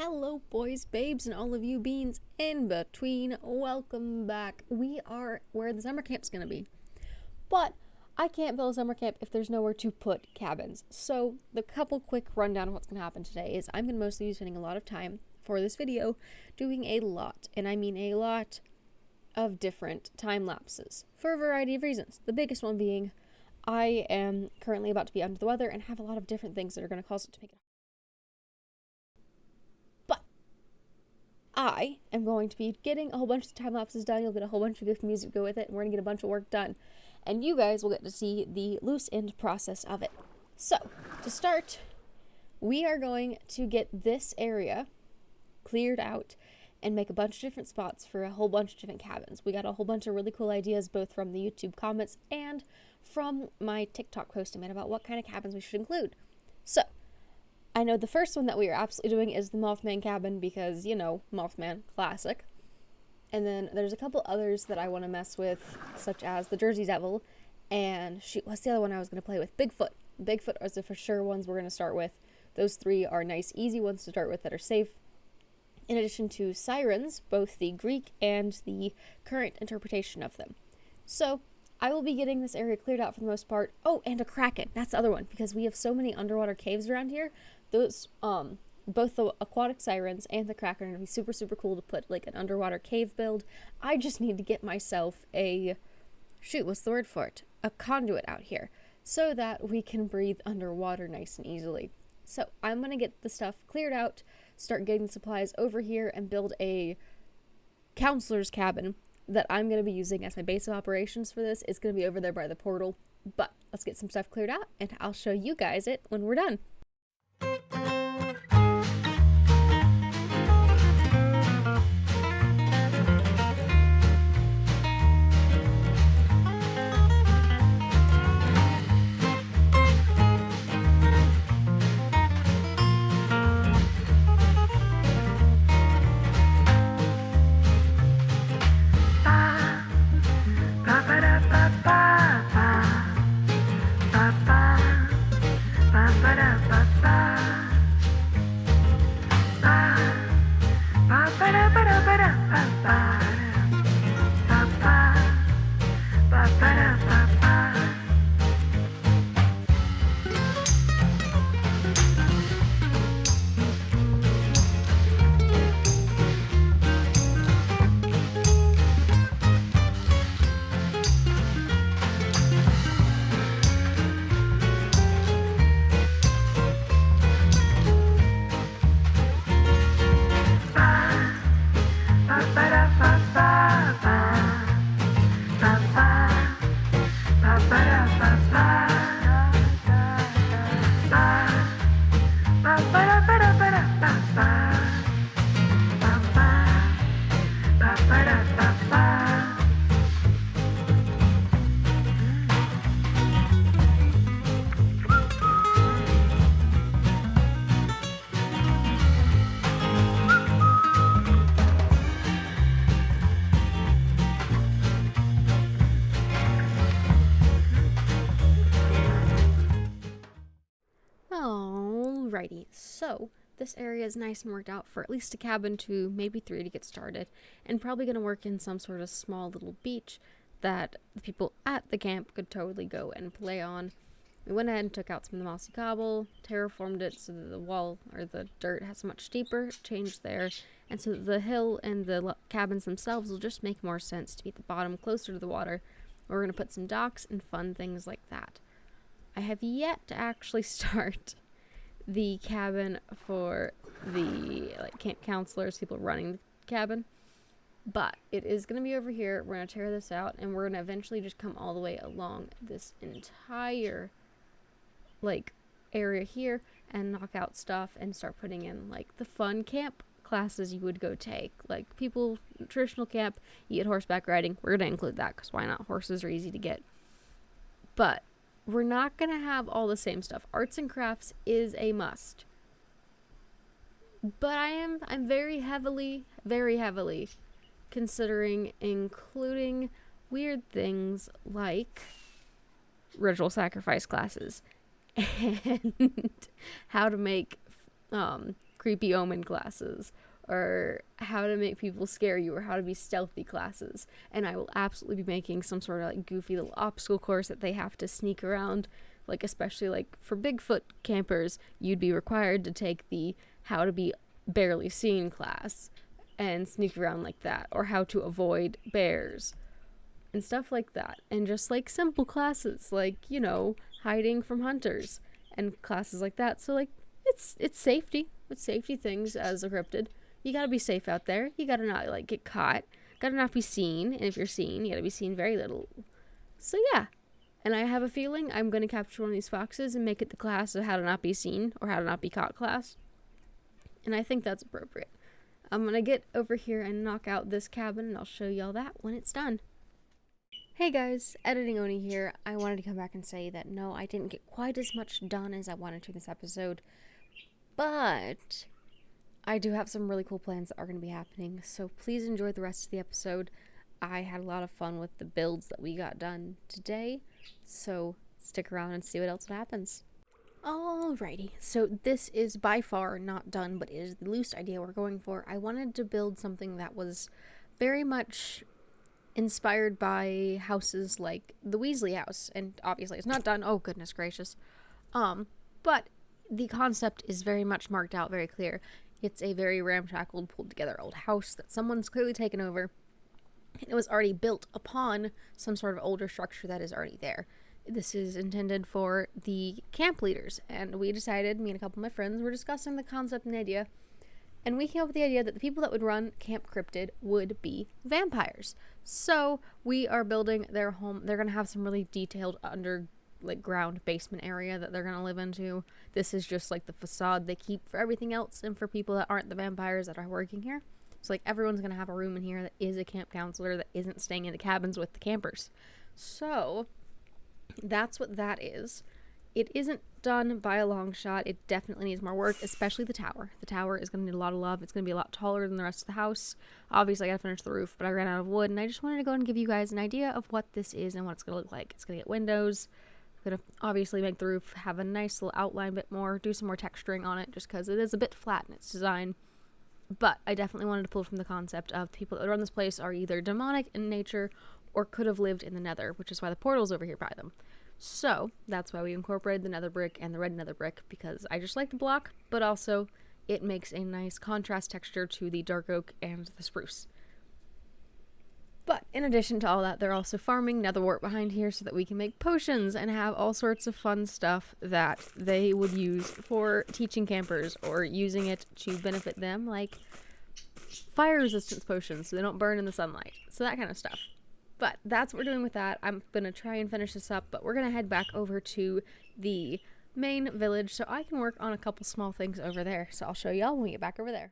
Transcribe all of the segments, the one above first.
Hello boys, babes, and all of you beans in between. Welcome back. We are where the summer camp's gonna be. But I can't build a summer camp if there's nowhere to put cabins. So the couple quick rundown of what's gonna happen today is I'm gonna mostly be spending a lot of time for this video doing a lot, and I mean a lot of different time lapses for a variety of reasons. The biggest one being I am currently about to be under the weather and have a lot of different things that are gonna cause it to make it. I am going to be getting a whole bunch of time lapses done. You'll get a whole bunch of good music to go with it, and we're going to get a bunch of work done. And you guys will get to see the loose end process of it. So, to start, we are going to get this area cleared out and make a bunch of different spots for a whole bunch of different cabins. We got a whole bunch of really cool ideas, both from the YouTube comments and from my TikTok post I made about what kind of cabins we should include. So, I know the first one that we are absolutely doing is the Mothman cabin because, you know, Mothman, classic. And then there's a couple others that I want to mess with, such as the Jersey Devil, and shoot, what's the other one I was going to play with? Bigfoot. Bigfoot are the for sure ones we're going to start with. Those three are nice, easy ones to start with that are safe. In addition to sirens, both the Greek and the current interpretation of them. So, I will be getting this area cleared out for the most part. Oh, and a kraken. That's the other one, because we have so many underwater caves around here. Those, both the aquatic sirens and the kraken are going to be super, super cool to put, like, an underwater cave build. I just need to get myself a, what's the word for it? A conduit out here, so that we can breathe underwater nice and easily. So, I'm going to get the stuff cleared out, start getting the supplies over here, and build a counselor's cabin that I'm going to be using as my base of operations for this. It's going to be over there by the portal, but let's get some stuff cleared out, and I'll show you guys it when we're done. Alrighty, so this area is nice and worked out for at least a cabin to maybe 3 to get started, and probably going to work in some sort of small little beach that the people at the camp could totally go and play on. We went ahead and took out some of the mossy cobble, terraformed it so that the wall or the dirt has much steeper, changed there, and so that the hill and the cabins themselves will just make more sense to be at the bottom, closer to the water. We're going to put some docks and fun things like that. I have yet to actually start the cabin for the camp counselors, people running the cabin, but it is going to be over here. We're going to tear this out, and we're going to eventually just come all the way along this entire area here and knock out stuff and start putting in the fun camp classes you would go take, people traditional camp, you get horseback riding. We're going to include that because why not? Horses are easy to get, but we're not going to have all the same stuff. Arts and crafts is a must. But I'm very heavily considering including weird things like ritual sacrifice classes and how to make creepy omen classes, or how to make people scare you, or how to be stealthy classes. And I will absolutely be making some sort of like goofy little obstacle course that they have to sneak around. Like, especially like for Bigfoot campers, you'd be required to take the how to be barely seen class and sneak around like that, or how to avoid bears and stuff like that. And just like simple classes like, you know, hiding from hunters and classes like that. So like it's safety. It's safety things as a cryptid. You gotta be safe out there. You gotta not like get caught. Gotta not be seen. And if you're seen, you gotta be seen very little. So yeah. And I have a feeling I'm gonna capture one of these foxes and make it the class of how to not be seen or how to not be caught class. And I think that's appropriate. I'm gonna get over here and knock out this cabin, and I'll show y'all that when it's done. Hey guys, Editing Oni here. I wanted to come back and say that no, I didn't get quite as much done as I wanted to in this episode, but I do have some really cool plans that are going to be happening, so please enjoy the rest of the episode. I had a lot of fun with the builds that we got done today, so stick around and see what else happens. Alrighty, so this is by far not done, but it is the loose idea we're going for. I wanted to build something that was very much inspired by houses like the Weasley house, and obviously it's not done. Oh goodness gracious. But the concept is very much marked out, very clear. It's a very ramshackle, pulled together old house that someone's clearly taken over. It was already built upon some sort of older structure that is already there. This is intended for the camp leaders, and we decided, me and a couple of my friends were discussing the concept and the idea, and we came up with the idea that the people that would run Camp Cryptid would be vampires. So we are building their home. They're going to have some really detailed ground basement area that they're going to live into. This is just like the facade they keep for everything else and for people that aren't the vampires that are working here. So like everyone's going to have a room in here that is a camp counselor that isn't staying in the cabins with the campers. So that's what that is. It isn't done by a long shot. It definitely needs more work, especially the tower. The tower is going to need a lot of love. It's going to be a lot taller than the rest of the house. Obviously, I got to finish the roof, but I ran out of wood, and I just wanted to go and give you guys an idea of what this is and what it's going to look like. It's going to get windows. I'm going to obviously make the roof have a nice little outline a bit more, do some more texturing on it, just because it is a bit flat in its design. But I definitely wanted to pull from the concept of people that run this place are either demonic in nature or could have lived in the nether, which is why the portal's over here by them. So that's why we incorporated the nether brick and the red nether brick, because I just like the block, but also it makes a nice contrast texture to the dark oak and the spruce. But in addition to all that, they're also farming netherwort behind here so that we can make potions and have all sorts of fun stuff that they would use for teaching campers or using it to benefit them, like fire resistance potions so they don't burn in the sunlight. So that kind of stuff. But that's what we're doing with that. I'm going to try and finish this up, but we're going to head back over to the main village so I can work on a couple small things over there. So I'll show y'all when we get back over there.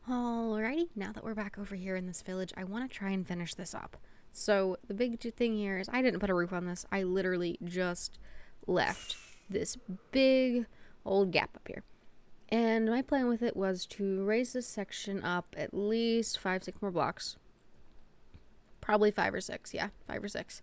Alrighty, now that we're back over here in this village, I want to try and finish this up. So the big thing here is I didn't put a roof on this. I literally just left this big old gap up here. And my plan with it was to raise this section up at least 5-6 more blocks. Probably 5 or 6, yeah, 5 or 6.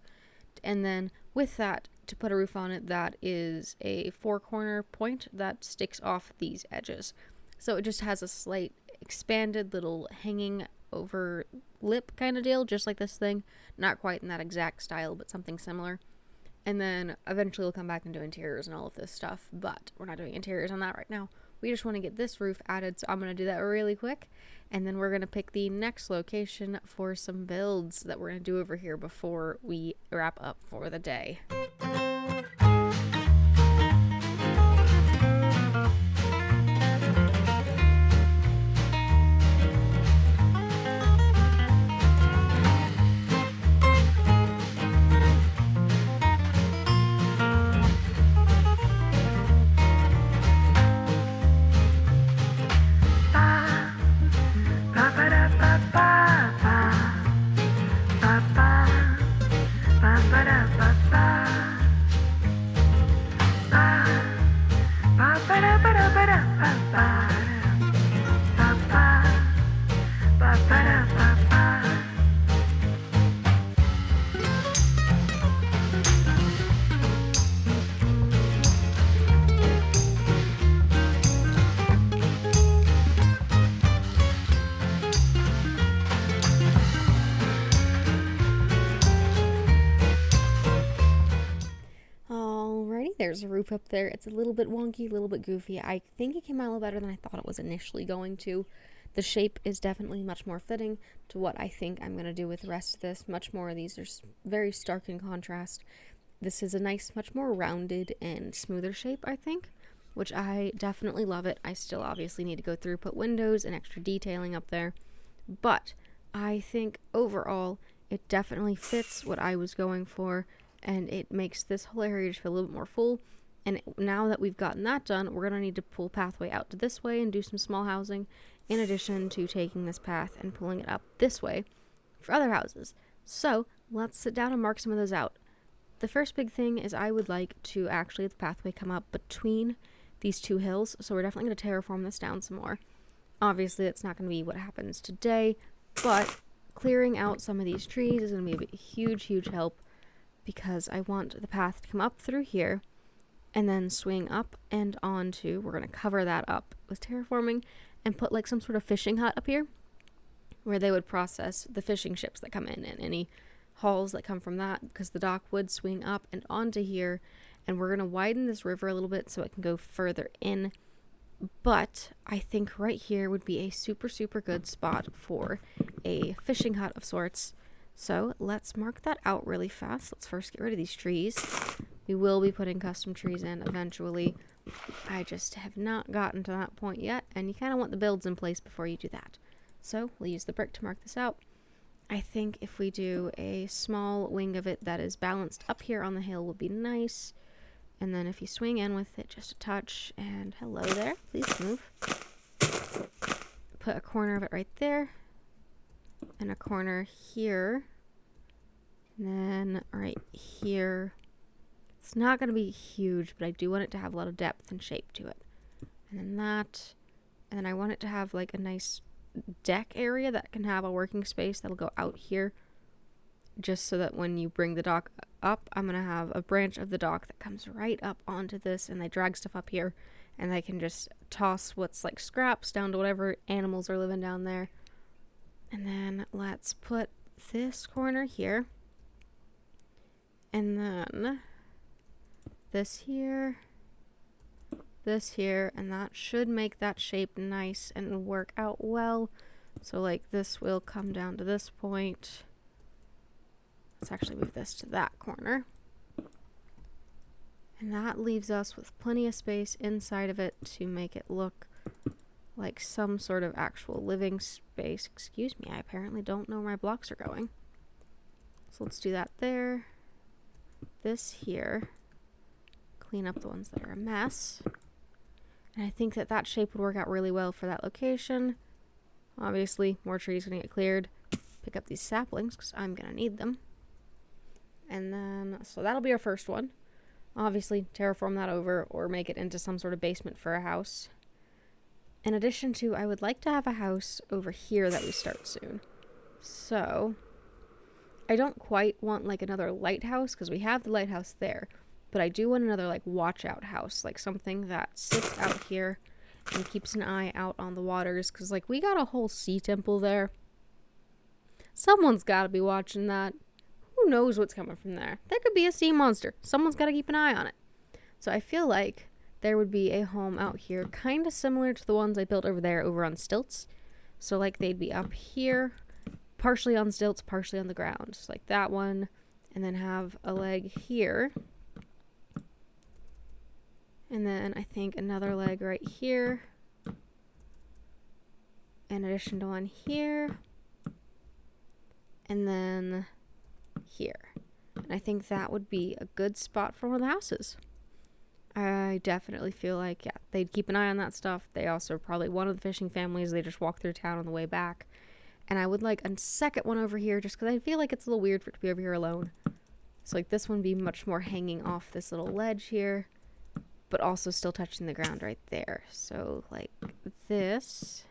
And then with that, to put a roof on it, that is a 4-corner point that sticks off these edges. So it just has a slight expanded little hanging over lip kind of deal, just like this thing. Not quite in that exact style, but something similar. And then eventually we'll come back and do interiors and all of this stuff, but we're not doing interiors on that right now. We just want to get this roof added, so I'm going to do that really quick, and then we're going to pick the next location for some builds that we're going to do over here before we wrap up for the day. there's a roof up there. It's a little bit wonky, a little bit goofy. I think it came out a little better than I thought it was initially going to. The shape is definitely much more fitting to what I think I'm going to do with the rest of this. Much more of these are very stark in contrast. This is a nice, much more rounded and smoother shape, I think, which I definitely love it. I still obviously need to go through, put windows and extra detailing up there. But I think overall, it definitely fits what I was going for, and it makes this whole area just feel a little bit more full. And now that we've gotten that done, we're going to need to pull pathway out to this way and do some small housing, in addition to taking this path and pulling it up this way for other houses. So let's sit down and mark some of those out. The first big thing is I would like to actually have the pathway come up between these two hills, so we're definitely going to terraform this down some more. Obviously, that's not going to be what happens today, but clearing out some of these trees is going to be a huge, huge help, because I want the path to come up through here and then swing up and onto, we're going to cover that up with terraforming and put like some sort of fishing hut up here where they would process the fishing ships that come in and any hauls that come from that, because the dock would swing up and onto here, and we're going to widen this river a little bit so it can go further in. But I think right here would be a super, super good spot for a fishing hut of sorts. So let's mark that out really fast. Let's first get rid of these trees. We will be putting custom trees in eventually. I just have not gotten to that point yet, and you kind of want the builds in place before you do that. So we'll use the brick to mark this out. I think if we do a small wing of it that is balanced up here on the hill would be nice. And then if you swing in with it just a touch, and hello there, please move. Put a corner of it right there, and a corner here, and then right here. It's not going to be huge, but I do want it to have a lot of depth and shape to it. And then that, and then I want it to have like a nice deck area that can have a working space that'll go out here, just so that when you bring the dock up, I'm going to have a branch of the dock that comes right up onto this, and they drag stuff up here, and they can just toss what's like scraps down to whatever animals are living down there. And then let's put this corner here, and then this here, and that should make that shape nice and work out well. So like this will come down to this point. Let's actually move this to that corner. And that leaves us with plenty of space inside of it to make it look like some sort of actual living space. Excuse me, I apparently don't know where my blocks are going. So let's do that there. This here. Clean up the ones that are a mess. And I think that that shape would work out really well for that location. Obviously, more trees are going to get cleared. Pick up these saplings because I'm going to need them. And then, so that'll be our first one. Obviously, terraform that over or make it into some sort of basement for a house. In addition to, I would like to have a house over here that we start soon. So, I don't quite want like another lighthouse because we have the lighthouse there. But I do want another like watch out house, like something that sits out here and keeps an eye out on the waters, because like we got a whole sea temple there. Someone's got to be watching that. Who knows what's coming from there? There could be a sea monster. Someone's got to keep an eye on it. So I feel like there would be a home out here kind of similar to the ones I built over there over on stilts. So like they'd be up here, partially on stilts, partially on the ground. So like that one, and then have a leg here. And then I think another leg right here. In addition to one here. And then here. And I think that would be a good spot for one of the houses. I definitely feel like, yeah, they'd keep an eye on that stuff. They also are probably one of the fishing families. They just walk through town on the way back. And I would like a second one over here just because I feel like it's a little weird for it to be over here alone. So like this one would be much more hanging off this little ledge here, but also still touching the ground right there. So like this,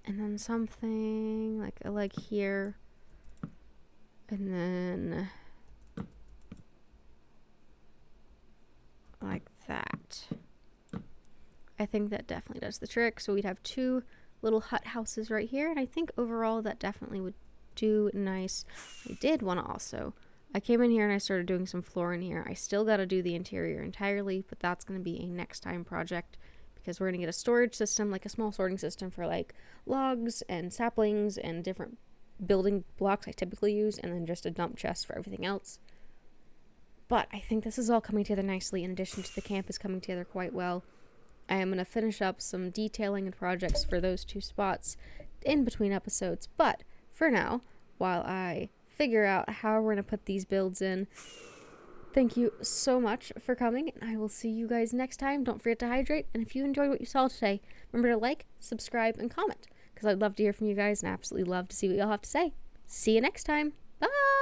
and then something like a leg here, and then like that. I think that definitely does the trick. So we'd have two little hut houses right here, and I think overall that definitely would do nice. I did want to also I came in here and I started doing some floor in here. I still got to do the interior entirely, but that's going to be a next time project because we're going to get a storage system, like a small sorting system for like logs and saplings and different building blocks I typically use, and then just a dump chest for everything else. But I think this is all coming together nicely in addition to the campus coming together quite well. I am going to finish up some detailing and projects for those 2 spots in between episodes, but for now, while I figure out how we're going to put these builds in, thank you so much for coming, and I will see you guys next time. Don't forget to hydrate, and if you enjoyed what you saw today, remember to like, subscribe, and comment, because I'd love to hear from you guys and absolutely love to see what y'all have to say. See you next time. Bye!